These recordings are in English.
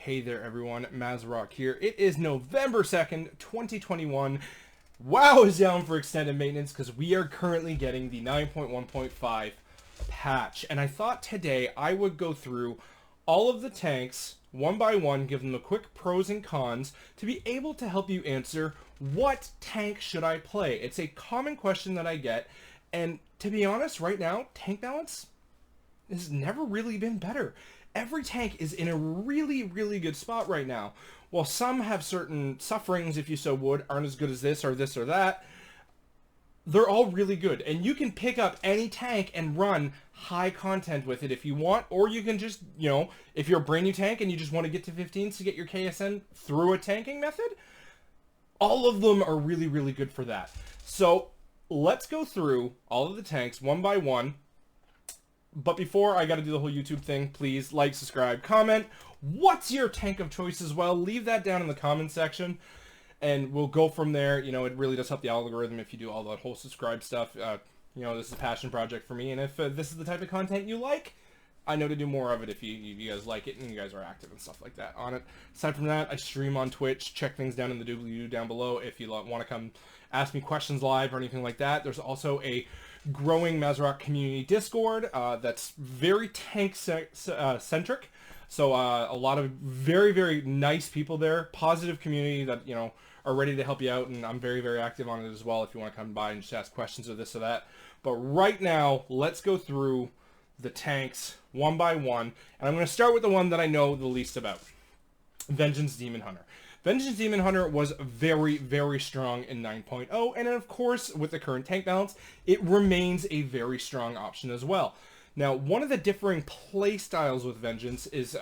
Hey there everyone, Mazrock here. It is November 2nd, 2021. WoW is down for extended maintenance because we are currently getting the 9.1.5 patch. And I thought today I would go through all of the tanks one by one, give them the quick pros and cons to be able to help you answer what tank should I play. It's a common question that I get, and to be honest, right now, tank balance has never really been better. Every tank is in a really, really good spot right now. While some have certain sufferings, if you so would, aren't as good as this or that, they're all really good. And you can pick up any tank and run high content with it if you want, or you can just, if you're a brand new tank and you just want to get to 15s to get your KSN through a tanking method, all of them are really, really good for that. So let's go through all of the tanks one by one. But before I got to do the whole YouTube thing, please like, subscribe, comment. What's your tank of choice as well? Leave that down in the comment section, and we'll go from there. It really does help the algorithm if you do all that whole subscribe stuff. This is a passion project for me, and if this is the type of content you like, I know to do more of it if you guys like it and you guys are active and stuff like that on it. Aside from that, I stream on Twitch. Check things down in the doobly-doo down below if you want to come ask me questions live or anything like that. There's also a growing Mazrock community Discord that's very tank centric. So a lot of very, very nice people there. Positive community that, are ready to help you out, and I'm very, very active on it as well if you want to come by and just ask questions or this or that. But right now, let's go through the tanks one by one, and I'm going to start with the one that I know the least about. Vengeance Demon Hunter. Vengeance Demon Hunter was very, very strong in 9.0, and of course, with the current tank balance, it remains a very strong option as well. Now, one of the differing play styles with Vengeance is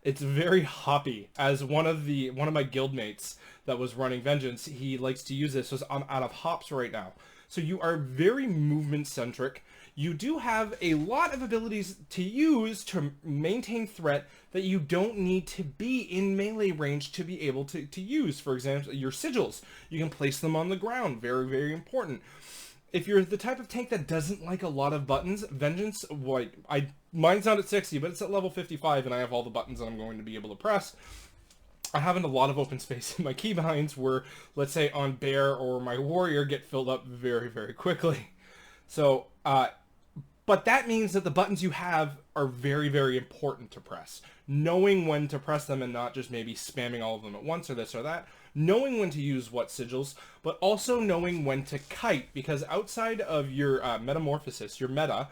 it's very hoppy. As one of my guildmates that was running Vengeance, he likes to use this, so I'm out of hops right now. So you are very movement centric. You do have a lot of abilities to use to maintain threat that you don't need to be in melee range to be able to use. For example, your sigils. You can place them on the ground. Very, very important. If you're the type of tank that doesn't like a lot of buttons, Vengeance, mine's not at 60, but it's at level 55, and I have all the buttons that I'm going to be able to press. I have a lot of open space in my keybinds where, let's say, on Bear or my Warrior get filled up very, very quickly. So, but that means that the buttons you have are very, very important to press. Knowing when to press them and not just maybe spamming all of them at once or this or that. Knowing when to use what sigils, but also knowing when to kite, because outside of your metamorphosis, your meta,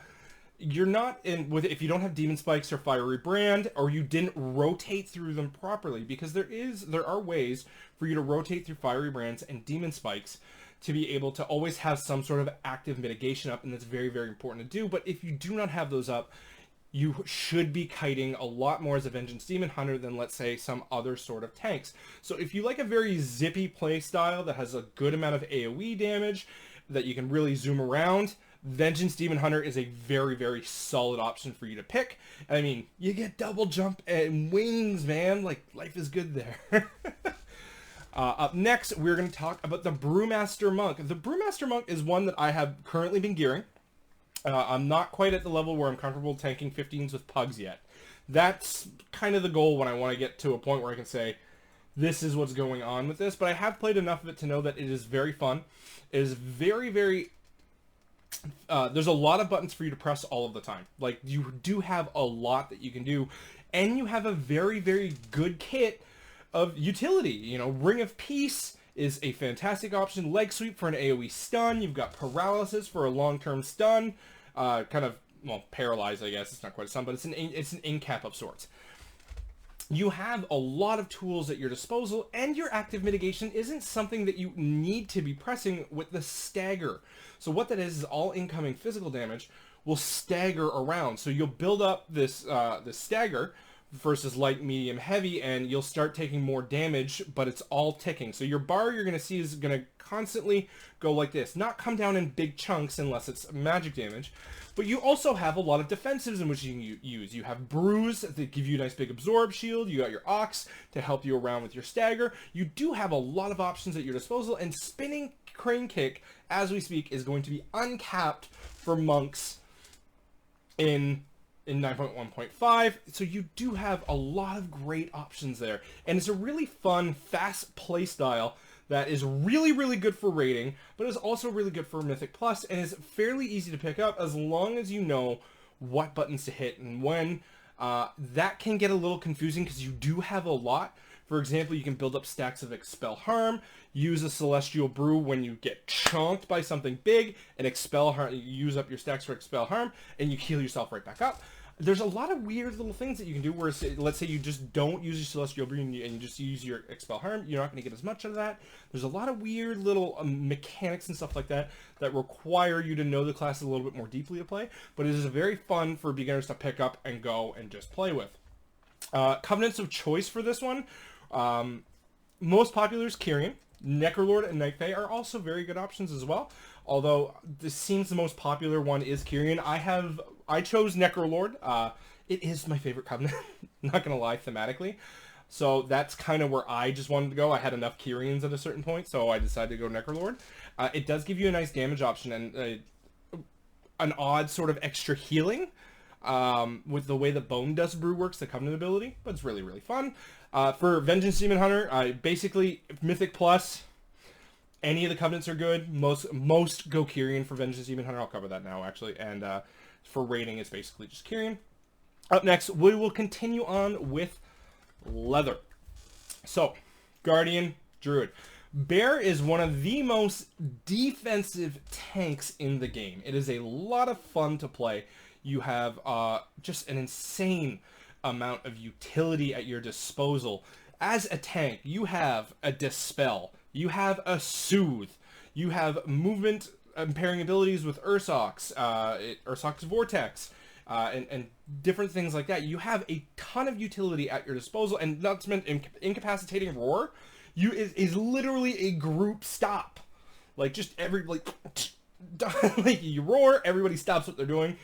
you're not in with if you don't have demon spikes or fiery brand, or you didn't rotate through them properly, because there are ways for you to rotate through fiery brands and demon spikes to be able to always have some sort of active mitigation up, and that's very, very important to do. But if you do not have those up, you should be kiting a lot more as a Vengeance Demon Hunter than, let's say, some other sort of tanks. So if you like a very zippy play style that has a good amount of AoE damage, that you can really zoom around, Vengeance Demon Hunter is a very, very solid option for you to pick. I mean, you get double jump and wings, man. Like, life is good there. Up next, we're going to talk about the Brewmaster Monk. The Brewmaster Monk is one that I have currently been gearing. I'm not quite at the level where I'm comfortable tanking 15s with pugs yet. That's kind of the goal when I want to get to a point where I can say, this is what's going on with this. But I have played enough of it to know that it is very fun. It is very, very... there's a lot of buttons for you to press all of the time. Like, you do have a lot that you can do. And you have a very, very good kit of utility. Ring of Peace is a fantastic option. Leg Sweep for an AoE stun. You've got Paralysis for a long-term stun. Paralyze, I guess. It's not quite a stun, but it's an in-cap of sorts. You have a lot of tools at your disposal, and your active mitigation isn't something that you need to be pressing with the stagger. So what that is all incoming physical damage will stagger around. So you'll build up this stagger versus light, medium, heavy, and you'll start taking more damage, but it's all ticking. So your bar you're going to see is going to constantly go like this. Not come down in big chunks unless it's magic damage, but you also have a lot of defensives in which you can use. You have Brews that give you a nice big absorb shield. You got your Ox to help you around with your stagger. You do have a lot of options at your disposal, and Spinning Crane Kick, as we speak, is going to be uncapped for monks in in 9.1.5, so you do have a lot of great options there. And it's a really fun, fast play style that is really, really good for raiding, but is also really good for Mythic Plus, and is fairly easy to pick up as long as you know what buttons to hit and when. That can get a little confusing because you do have a lot. For example, you can build up stacks of Expel Harm, use a Celestial Brew when you get chonked by something big, and Expel Harm, you use up your stacks for Expel Harm, and you heal yourself right back up. There's a lot of weird little things that you can do where, let's say you just don't use your Celestial Brew and you just use your Expel Harm, you're not going to get as much of that. There's a lot of weird little mechanics and stuff like that that require you to know the classes a little bit more deeply to play, but it is very fun for beginners to pick up and go and just play with. Covenants of choice for this one. Most popular is Kyrian. Necrolord and Night Fae are also very good options as well. Although this seems the most popular one is Kyrian. I chose Necrolord. It is my favorite Covenant. Not gonna lie, thematically. So that's kind of where I just wanted to go. I had enough Kyrians at a certain point, so I decided to go Necrolord. It does give you a nice damage option and an odd sort of extra healing. With the way the Bone Dust Brew works, the Covenant ability, but it's really, really fun. For Vengeance Demon Hunter, basically Mythic Plus, any of the Covenants are good. Most go Kyrian for Vengeance Demon Hunter. I'll cover that now, actually. And for raiding, it's basically just Kyrian. Up next, we will continue on with Leather. So, Guardian, Druid. Bear is one of the most defensive tanks in the game. It is a lot of fun to play. You have just an insane amount of utility at your disposal. As a tank, you have a Dispel, you have a Soothe, you have movement pairing abilities with Ursox, Ursox Vortex, and different things like that. You have a ton of utility at your disposal, and not to mention Incapacitating Roar is literally a group stop. Like, just like you roar, everybody stops what they're doing,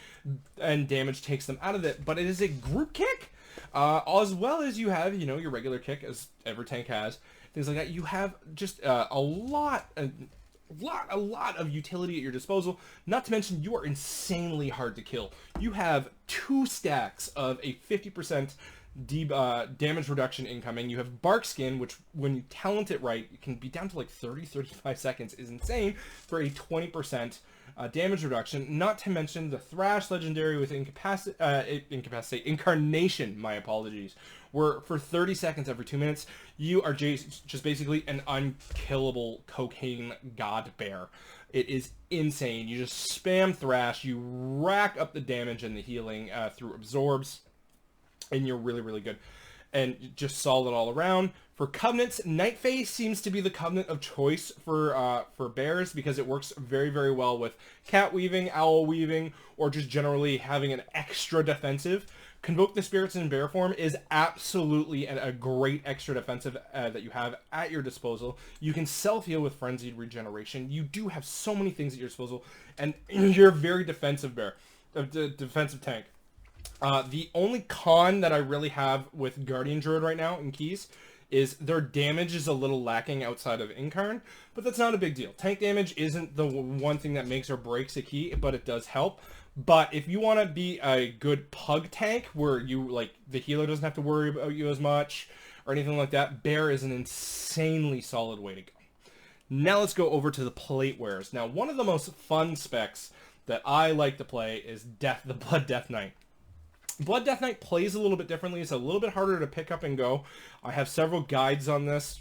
and damage takes them out of it. But it is a group kick, as well as you have, your regular kick, as every tank has, things like that. You have just a lot of utility at your disposal. Not to mention, you are insanely hard to kill. You have 2 stacks of a 50% damage reduction incoming. You have Bark Skin, which when you talent it right, it can be down to like 30-35 seconds, is insane for a 20% damage reduction. Not to mention the Thrash legendary with Incarnation, my apologies, where for 30 seconds every 2 minutes, you are just basically an unkillable cocaine god bear. It is insane. You just spam Thrash, you rack up the damage and the healing through absorbs, and you're really, really good. And just solid all around. For Covenants, Night Fae seems to be the Covenant of choice for bears, because it works very, very well with Cat Weaving, Owl Weaving, or just generally having an extra defensive. Convoke the Spirits in bear form is absolutely a great extra defensive that you have at your disposal. You can self-heal with Frenzied Regeneration. You do have so many things at your disposal, and you're a very defensive bear, defensive tank. The only con that I really have with Guardian Druid right now in keys is their damage is a little lacking outside of Incarn, but that's not a big deal. Tank damage isn't the one thing that makes or breaks a key, but it does help. But if you want to be a good pug tank where the healer doesn't have to worry about you as much or anything like that, Bear is an insanely solid way to go. Now let's go over to the plate wearers. Now, one of the most fun specs that I like to play is the Blood Death Knight. Blood Death Knight plays a little bit differently. It's a little bit harder to pick up and go. I have several guides on this.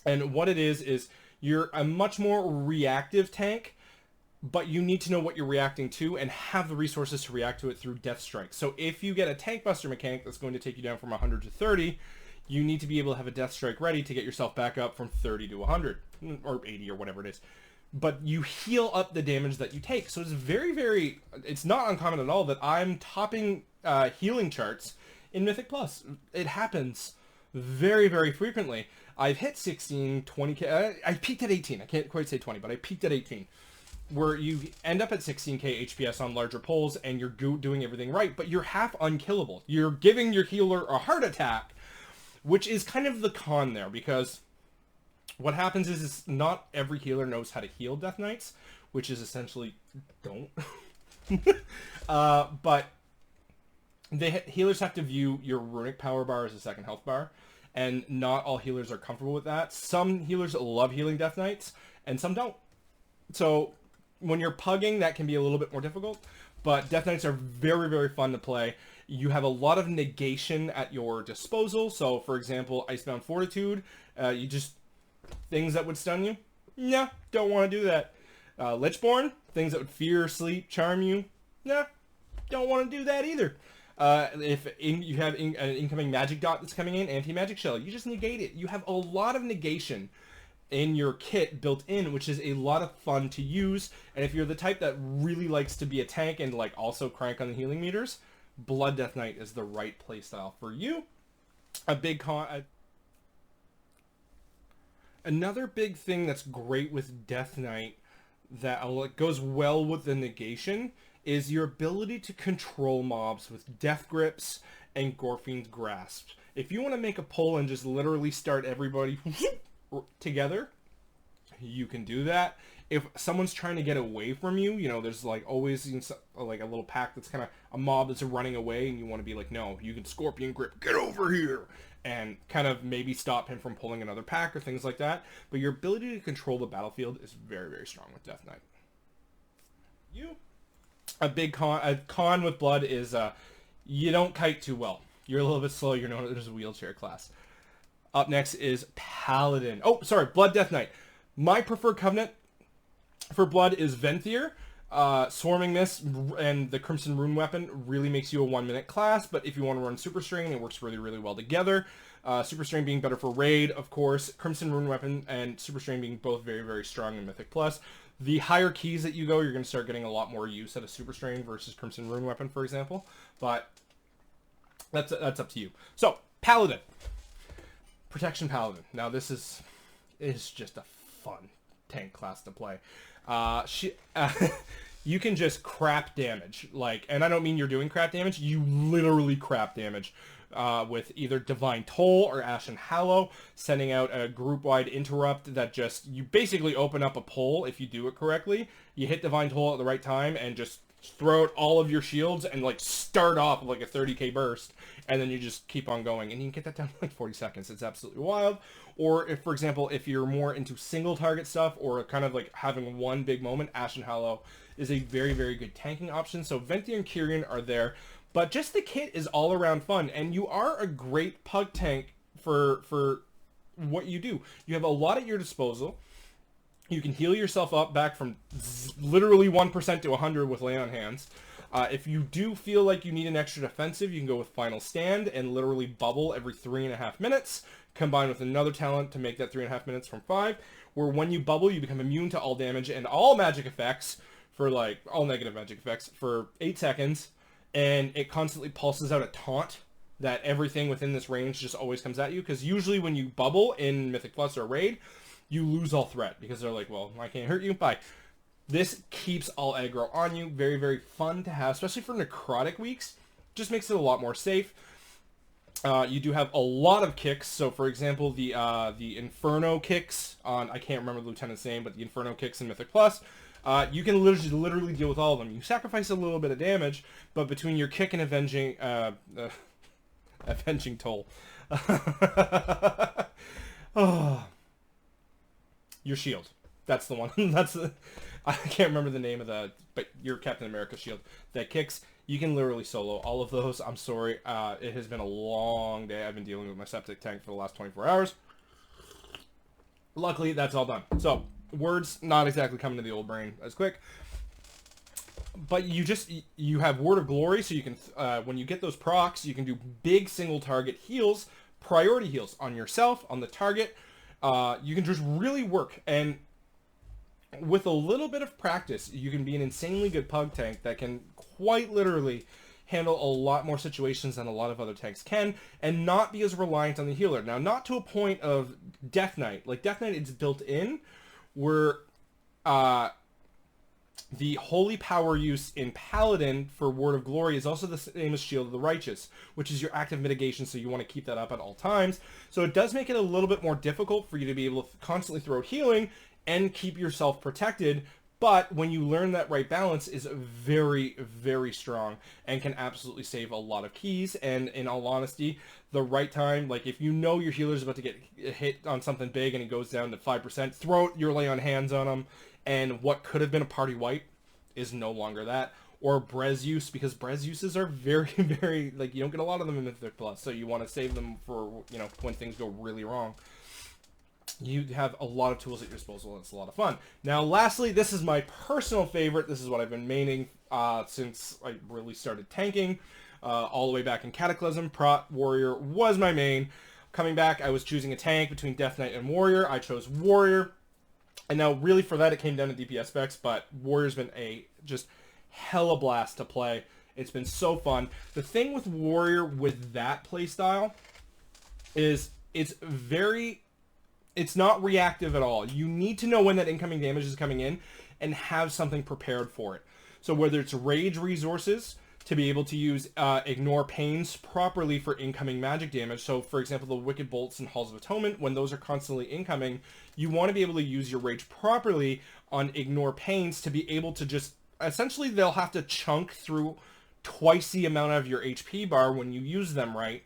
And what it is you're a much more reactive tank, but you need to know what you're reacting to and have the resources to react to it through Death Strike. So if you get a Tank Buster mechanic that's going to take you down from 100 to 30, you need to be able to have a Death Strike ready to get yourself back up from 30 to 100, or 80 or whatever it is. But you heal up the damage that you take. So it's very, very... It's not uncommon at all that I'm topping healing charts in Mythic Plus. It happens very, very frequently. I've hit 16, 20k... I peaked at 18. I can't quite say 20, but I peaked at 18. Where you end up at 16k HPS on larger pulls, and you're doing everything right, but you're half unkillable. You're giving your healer a heart attack, which is kind of the con there, because... what happens is not every healer knows how to heal Death Knights, which is essentially don't. But healers have to view your runic power bar as a second health bar, and not all healers are comfortable with that. Some healers love healing Death Knights, and some don't. So when you're pugging, that can be a little bit more difficult, but Death Knights are very, very fun to play. You have a lot of negation at your disposal. So, for example, Icebound Fortitude, you just... things that would stun you? Yeah, don't want to do that. Lichborn, things that would fear, sleep, charm you? Nah, don't want to do that either. If you have an incoming magic dot that's coming in, anti-magic shell, you just negate it. You have a lot of negation in your kit built in, which is a lot of fun to use. And if you're the type that really likes to be a tank and like also crank on the healing meters, Blood Death Knight is the right playstyle for you. Another big thing that's great with Death Knight that goes well with the negation is your ability to control mobs with Death Grips and Gorfine's Grasp. If you want to make a pull and just literally start everybody together, you can do that. If someone's trying to get away from you, you know, there's like always like a little pack that's kind of a mob that's running away, and you want to be like, no, you can Scorpion Grip, get over here, and kind of maybe stop him from pulling another pack or things like that. But your ability to control the battlefield is very, very strong with Death Knight. A big con with Blood is you don't kite too well. You're a little bit slow. You're known as a wheelchair class. Up next is Paladin. Oh, sorry, Blood Death Knight. My preferred covenant for Blood is Venthyr. Swarming Mist and the Crimson Rune weapon really makes you a 1-minute class, but if you want to run Super Strain, it works really, really well together. Super Strain being better for Raid, of course. Crimson Rune weapon and Super Strain being both very, very strong in Mythic Plus. The higher keys that you go, you're going to start getting a lot more use out of Super Strain versus Crimson Rune weapon, for example. But that's up to you. So, Paladin. Protection Paladin. Now, this is just a fun tank class to play. You can just crap damage, and I don't mean you're doing crap damage, you literally crap damage with either Divine Toll or Ashen Hallow, sending out a group-wide interrupt that just, you basically open up a pull if you do it correctly. You hit Divine Toll at the right time and just throw out all of your shields and start off with a 30k burst, and then you just keep on going, and you can get that down to 40 seconds. It's absolutely wild. Or if, for example, if you're more into single target stuff or kind of having one big moment, Ashen Hallow is a very, very good tanking option. So Venthyr and Kyrian are there, but just the kit is all around fun, and you are a great pug tank for what you do. You have a lot at your disposal. You can heal yourself up back from literally 1% to 100 with Lay on Hands. If you do feel like you need an extra defensive, you can go with Final Stand and literally bubble every 3.5 minutes, combined with another talent to make that 3.5 minutes from 5, where when you bubble, you become immune to all damage and all magic effects for all negative magic effects for 8 seconds, and it constantly pulses out a taunt that everything within this range just always comes at you, because usually when you bubble in Mythic Plus or Raid, you lose all threat, because they're like, well, I can't hurt you, bye. This keeps all aggro on you. Very, very fun to have, especially for necrotic weeks. Just makes it a lot more safe. You do have a lot of kicks. So, for example, the Inferno kicks on, I can't remember the Lieutenant's name, but the Inferno kicks in Mythic Plus, you can literally deal with all of them. You sacrifice a little bit of damage, but between your kick and avenging toll, oh, your shield. That's the one. I can't remember the name of but your Captain America shield that kicks. You can literally solo all of those. I'm sorry. It has been a long day. I've been dealing with my septic tank for the last 24 hours. Luckily, that's all done. So, words not exactly coming to the old brain as quick. But you have Word of Glory, so you can, when you get those procs, you can do big single target heals, priority heals on yourself, on the target. You can just really work, and with a little bit of practice, you can be an insanely good pug tank that can quite literally handle a lot more situations than a lot of other tanks can, and not be as reliant on the healer. Now, not to a point of Death Knight. Death Knight, it's built in, where the holy power use in Paladin for Word of Glory is also the same as Shield of the Righteous, which is your active mitigation, so you want to keep that up at all times. So it does make it a little bit more difficult for you to be able to constantly throw healing and keep yourself protected, But when you learn that right balance is very, very strong and can absolutely save a lot of keys. And in all honesty, the right time, like if you know your healer's about to get hit on something big and he goes down to 5%, throw your lay on hands on him. And what could have been a party wipe is no longer that. Or Brez use, because Brez uses are very, very, like, you don't get a lot of them in Mythic Plus, so you want to save them for, you know, when things go really wrong. You have a lot of tools at your disposal, and it's a lot of fun. Now, lastly, this is my personal favorite. This is what I've been maining since I really started tanking, all the way back in Cataclysm. Prot Warrior was my main. Coming back, I was choosing a tank between Death Knight and Warrior. I chose Warrior, and now really for that it came down to DPS specs, but Warrior's been a just hella blast to play. It's been so fun. The thing with Warrior with that playstyle is it's not reactive at all. You need to know when that incoming damage is coming in and have something prepared for it. So whether it's rage resources to be able to use ignore pains properly for incoming magic damage. So for example, the Wicked Bolts and Halls of Atonement, when those are constantly incoming, you want to be able to use your rage properly on ignore pains to be able to just essentially they'll have to chunk through twice the amount of your HP bar when you use them right,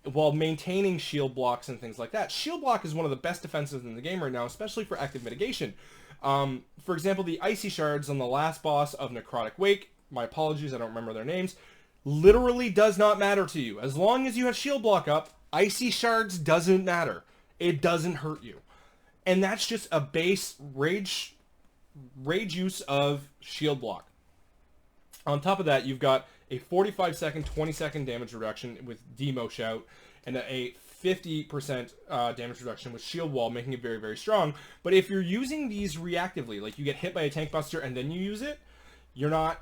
while maintaining shield blocks and things like that. Shield block is one of the best defenses in the game right now, especially for active mitigation. For example, the Icy Shards on the last boss of Necrotic Wake, my apologies, I don't remember their names, literally does not matter to you. As long as you have shield block up, Icy Shards doesn't matter. It doesn't hurt you. And that's just a base rage use of shield block. On top of that, you've got a 45-second, 20-second damage reduction with Demo Shout, and a 50% damage reduction with Shield Wall, making it very, very strong. But if you're using these reactively, like you get hit by a tank buster and then you use it, you're not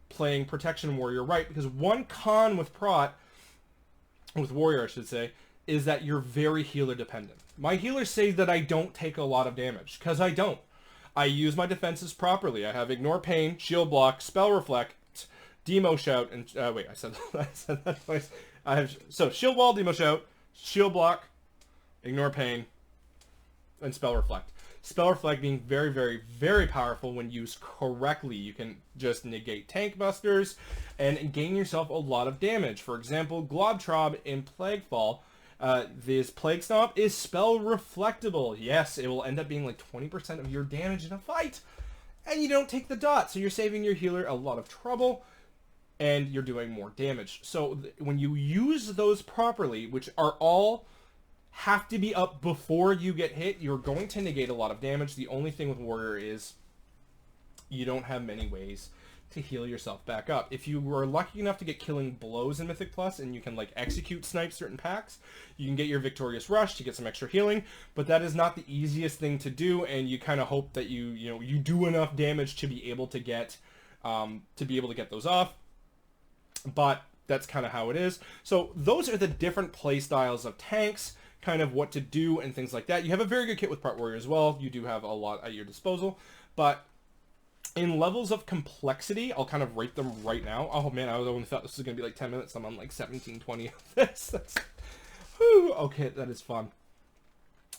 playing Protection Warrior right, because one con with Warrior, I should say, is that you're very healer dependent. My healers say that I don't take a lot of damage, because I don't. I use my defenses properly. I have Ignore Pain, Shield Block, Spell Reflect, Demo Shout, and wait, I said that twice. I have Shield Wall, Demo Shout, Shield Block, Ignore Pain, and Spell Reflect. Spell Reflect being very, very, very powerful when used correctly. You can just negate tank busters and gain yourself a lot of damage. For example, Globtrob in Plaguefall, this Plague Stomp is spell reflectable. Yes, it will end up being like 20% of your damage in a fight, and you don't take the dot, so you're saving your healer a lot of trouble, and you're doing more damage. So when you use those properly, which are all have to be up before you get hit, you're going to negate a lot of damage. The only thing with Warrior is you don't have many ways to heal yourself back up. If you were lucky enough to get killing blows in Mythic Plus and you can like execute snipe certain packs, you can get your Victorious Rush to get some extra healing, but that is not the easiest thing to do, and you kind of hope that you do enough damage to be able to get those off. But that's kind of how it is. So those are the different play styles of tanks, kind of what to do and things like that. You have a very good kit with Prot Warrior as well. You do have a lot at your disposal, but in levels of complexity, I'll kind of rate them right now. Oh man, I only thought this was going to be like 10 minutes. I'm on like 17, 20 of this. Whew, okay, that is fun.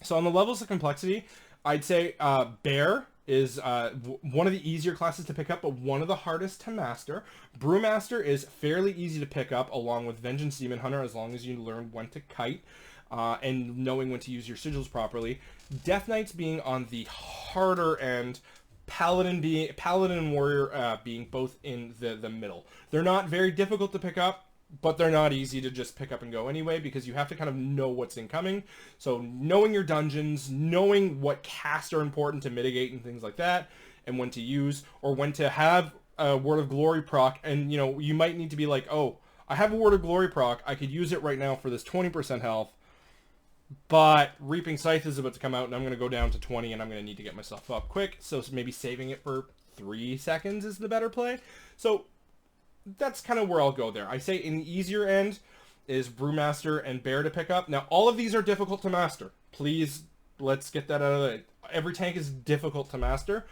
So on the levels of complexity, I'd say Bear is one of the easier classes to pick up, but one of the hardest to master. Brewmaster is fairly easy to pick up, along with Vengeance Demon Hunter, as long as you learn when to kite and knowing when to use your sigils properly. Death Knights being on the harder end, Paladin and Warrior being both in the middle. They're not very difficult to pick up, but they're not easy to just pick up and go anyway, because you have to kind of know what's incoming. So knowing your dungeons, knowing what casts are important to mitigate and things like that, and when to use, or when to have a Word of Glory proc, and you might need to be like, oh, I have a Word of Glory proc, I could use it right now for this 20% health, but Reaping Scythe is about to come out, and I'm going to go down to 20, and I'm going to need to get myself up quick, so maybe saving it for 3 seconds is the better play. So that's kind of where I'll go there. I say in the easier end is Brewmaster and Bear to pick up. Now, all of these are difficult to master. Please, let's get that out of the way. Every tank is difficult to master,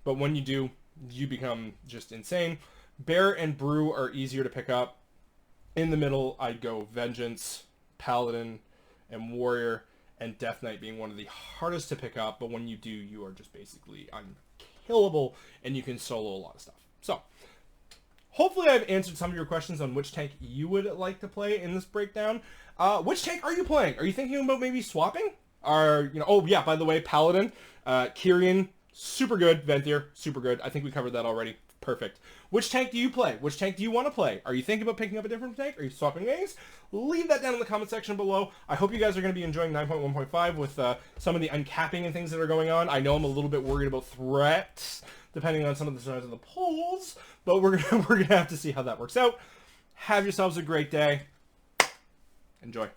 but when you do, you become just insane. Bear and Brew are easier to pick up. In the middle, I'd go Vengeance, Paladin, and Warrior, and Death Knight being one of the hardest to pick up, but when you do, you are just basically killable, and you can solo a lot of stuff. So, hopefully I've answered some of your questions on which tank you would like to play in this breakdown. Which tank are you playing? Are you thinking about maybe swapping? Oh yeah, by the way, Paladin, Kyrian, super good, Venthyr, super good. I think we covered that already. Perfect. Which tank do you play? Which tank do you want to play? Are you thinking about picking up a different tank? Are you swapping names? Leave that down in the comment section below. I hope you guys are going to be enjoying 9.1.5 with some of the uncapping and things that are going on. I know I'm a little bit worried about threats, depending on some of the size of the polls, but we're gonna have to see how that works out. Have yourselves a great day. Enjoy.